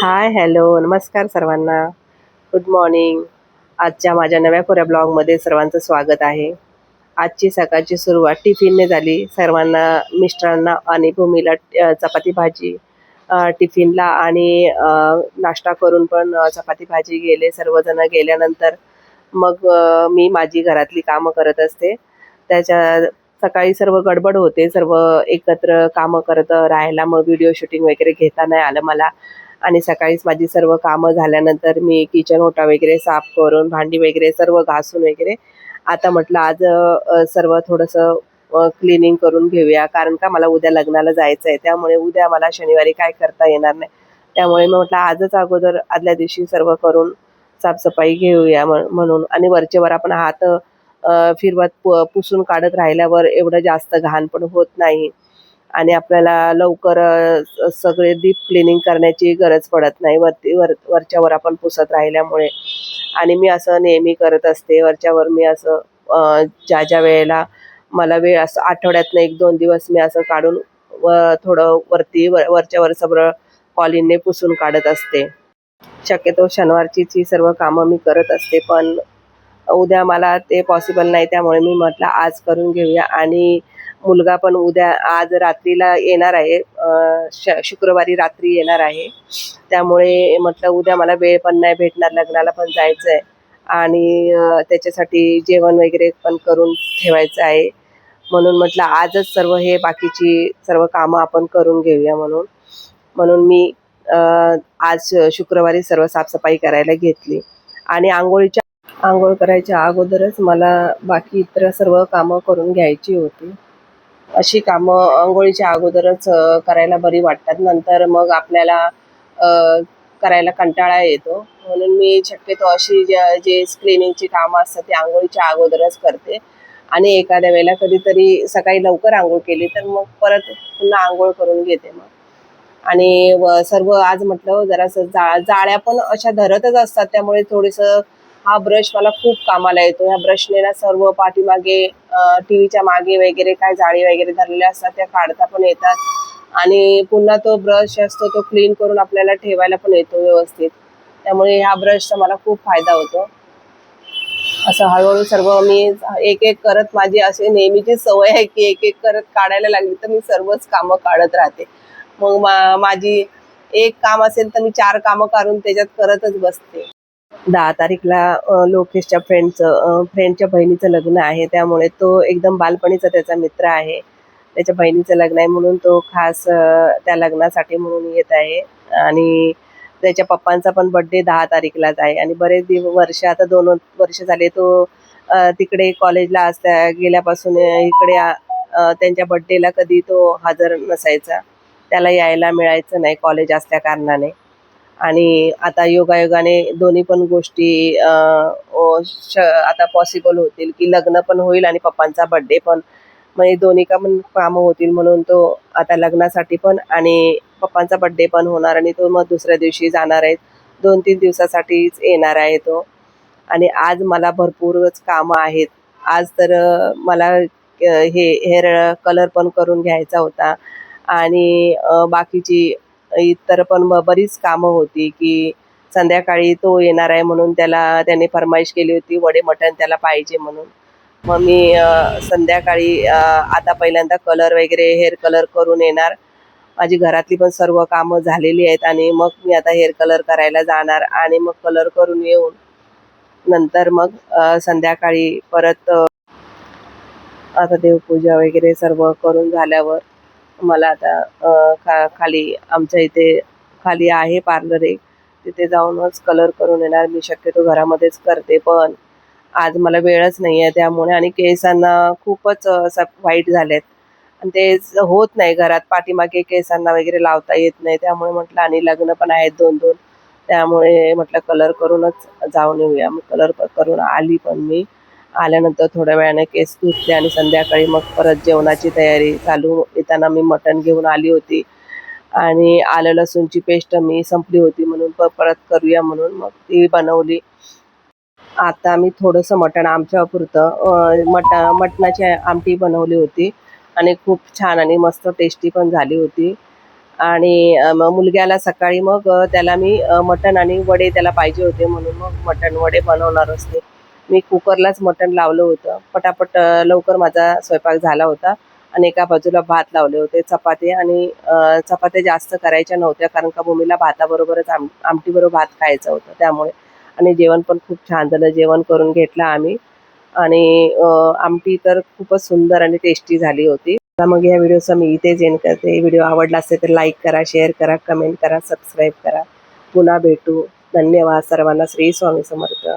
हाय, hello, नमस्कार सर्वांना. Good morning. आजच्या माझ्या नव्या कोऱ्या ब्लॉगमध्ये सर्वांचं स्वागत आहे. आजची सकाळची सुरुवात टिफिनने झाली. सर्वांना, मिस्टरांना आणि भूमीला चपाती भाजी टिफिनला आणि नाश्ता करून पण चपाती भाजी गेले. सर्वजण गेल्यानंतर मग मी माझी घरातली कामं करत असते. त्याच्या सकाळी सर्व गडबड होते. सर्व एकत्र कामं करत राहायला मग व्हिडिओ शूटिंग वगैरे घेता नाही आलं मला. आणि सकाळीच माझी सर्व कामं झाल्यानंतर मी किचन ओटा वगैरे साफ करून भांडी वगैरे सर्व घासून वगैरे आता म्हटलं आज सर्व थोडंसं क्लिनिंग करून घेऊया, कारण का मला उद्या लग्नाला जायचं आहे. त्यामुळे उद्या मला शनिवारी काय करता येणार नाही. त्यामुळे मग म्हटलं आजच अगोदर आदल्या दिवशी सर्व करून साफसफाई घेऊया म्हणून. आणि वरचेवर आपण हात फिरवत पुसून काढत राहिल्यावर एवढं जास्त घाण पण होत नाही आणि आपल्याला लवकर सगळे डीप क्लिनिंग करण्याची गरज पडत नाही वरच्यावर आपण पुसत राहिल्यामुळे. आणि मी असं नेहमी करत असते. वरच्यावर मी असं ज्या ज्या वेळेला मला वेळ असं आठवड्यातनं 1-2 दिवस मी असं काढून थोडं वरच्यावर सगळं कॉलिनने पुसून काढत असते. शक्यतो शनिवारचीच ही सर्व कामं मी करत असते, पण उद्या मला ते पॉसिबल नाही. त्यामुळे मी म्हटलं आज करून घेऊया. आणि मुलगा पण आज रात्रीला येणार आहे, शुक्रवारी रात्री येणार आहे. त्यामुळे म्हटलं उद्या मला वेळ पण नाही भेटणार, लग्नाला पण जायचं आहे आणि त्याच्यासाठी जेवण वगैरे पण करून ठेवायचं आहे. म्हणून म्हटलं आजच सर्व हे बाकीची सर्व कामं आपण करून घेऊया म्हणून म्हणून मी आज शुक्रवारी सर्व साफसफाई करायला घेतली. आणि आंघोळ करायच्या अगोदरच मला बाकी इतर सर्व कामं करून घ्यायची होती. अशी कामं अंघोळीच्या अगोदरच करायला बरी वाटतात. नंतर मग आपल्याला अ, करायला कंटाळा येतो. म्हणून मी शक्यतो अशी जे क्लिनिंगची कामं असतात ती अंघोळीच्या अगोदरच करते. आणि एखाद्या वेळेला कधीतरी सकाळी लवकर अंघोळ केली तर मग परत पुन्हा अंघोळ करून घेते मग. आणि सर्व आज म्हटलं जरासं जाळ्या पण अशा धरतच असतात. त्यामुळे थोडंसं हा ब्रश मला खूप कामाला येतो. ह्या ब्रशने ना सर्व पाठीमागे टीव्हीच्या मागे वगैरे काय जाळी वगैरे धरलेल्या असतात त्या काढता पण येतात. आणि पुन्हा तो ब्रश असतो तो क्लीन करून आपल्याला ठेवायला पण येतो व्यवस्थित. त्यामुळे ह्या ब्रशचा मला खूप फायदा होतो. असं हळूहळू सर्व मी एक एक करत, माझी अशी नेहमीची सवय आहे की एक एक करत काढायला लागली तर मी सर्वच कामं काढत राहते. मग माझी एक काम असेल तर मी 4 कामं काढून त्याच्यात करतच बसते. 10 तारीखला फ्रेंडच्या बहिणीचं लग्न आहे. त्यामुळे तो एकदम बालपणीचा त्याचा मित्र आहे. त्याच्या बहिणीचं लग्न आहे म्हणून तो खास त्या लग्नासाठी म्हणून येत आहे. आणि त्याच्या पप्पांचा पण बर्थडे 10 तारीखलाच आहे. आणि बरेच वर्ष, आता 2 वर्ष झाले तो तिकडे कॉलेजला गेल्यापासून इकडे त्यांच्या बर्थडेला कधी तो हजर नसायचा. त्याला यायला मिळायचं नाही कॉलेज असल्या कारणाने. आणि आता योगायोगाने दोन्ही पण गोष्टी आता पॉसिबल होतील, की लग्न पण होईल आणि पप्पांचा बर्थडे पण. मग हे दोन्ही कामं होतील म्हणून तो आता लग्नासाठी पण आणि पप्पांचा बर्थडे पण होणार. आणि तो मग दुसऱ्या दिवशी जाणार आहे. 2-3 दिवसासाठीच येणार आहे तो. आणि आज मला भरपूरच कामं आहेत. आज तर मला हे हेअर कलर पण करून घ्यायचा होता. आणि बाकीची इतर पण बरीच कामं होती, की संध्याकाळी तो येणार आहे म्हणून त्याने फरमाईश केली होती वडे मटण त्याला पाहिजे म्हणून. मग मी संध्याकाळी आता पहिल्यांदा कलर वगैरे हेअर कलर करून येणार. माझी घरातली पण सर्व कामं झालेली आहेत आणि मग मी आता हेअर कलर करायला जाणार. आणि मग कलर करून येऊन नंतर मग संध्याकाळी परत आता देवपूजा वगैरे सर्व करून झाल्यावर मला आता खाली आमच्या इथे खाली आहे पार्लर एक, तिथे जाऊनच कलर करून येणार. मी शक्यतो घरामध्येच करते, पण आज मला वेळच नाही आहे त्यामुळे. आणि केसांना खूपच असं व्हाईट झालेत आणि ते होत नाही घरात, पाठीमागे केसांना वगैरे लावता येत नाही. त्यामुळे म्हटलं, आणि लग्न पण आहेत 2-2, त्यामुळे म्हटलं कलर करूनच जाऊन येऊया. मग कलर करून आली. पण मी आल्यानंतर थोड्या वेळाने केस धुतले आणि संध्याकाळी मग परत जेवणाची तयारी चालू. येताना मी मटण घेऊन आली होती आणि आलं लसूणची पेस्ट मी संपली होती म्हणून परत करूया म्हणून मग ती बनवली. आता मी थोडंसं मटण आमच्यापुरतं मटणाची आमटी बनवली होती आणि खूप छान आणि मस्त टेस्टी पण झाली होती. आणि मग मुलग्याला सकाळी मग त्याला मी मटण आणि वडे त्याला पाहिजे होते, म्हणून मग मटण वडे बनवणार असते. मी कुकरलाच मटण लावलं होतं. पटापट लवकर माझा स्वयंपाक झाला होता आणि एका बाजूला भात लावले होते. चपात्या जास्त करायच्या नव्हत्या, कारण का भूमीला भाताबरोबरच आमटीबरोबर भात खायचं होतं त्यामुळे. आणि जेवण पण खूप छान झालं. जेवण करून घेतलं आम्ही आणि आमटी तर खूपच सुंदर आणि टेस्टी झाली होती. तर मग या व्हिडिओचा मी इथेच एंड करते. व्हिडिओ आवडला असेल तर लाईक करा, शेअर करा, कमेंट करा, सबस्क्राईब करा. पुन्हा भेटू. धन्यवाद सर्वांना. श्री स्वामी समर्थ.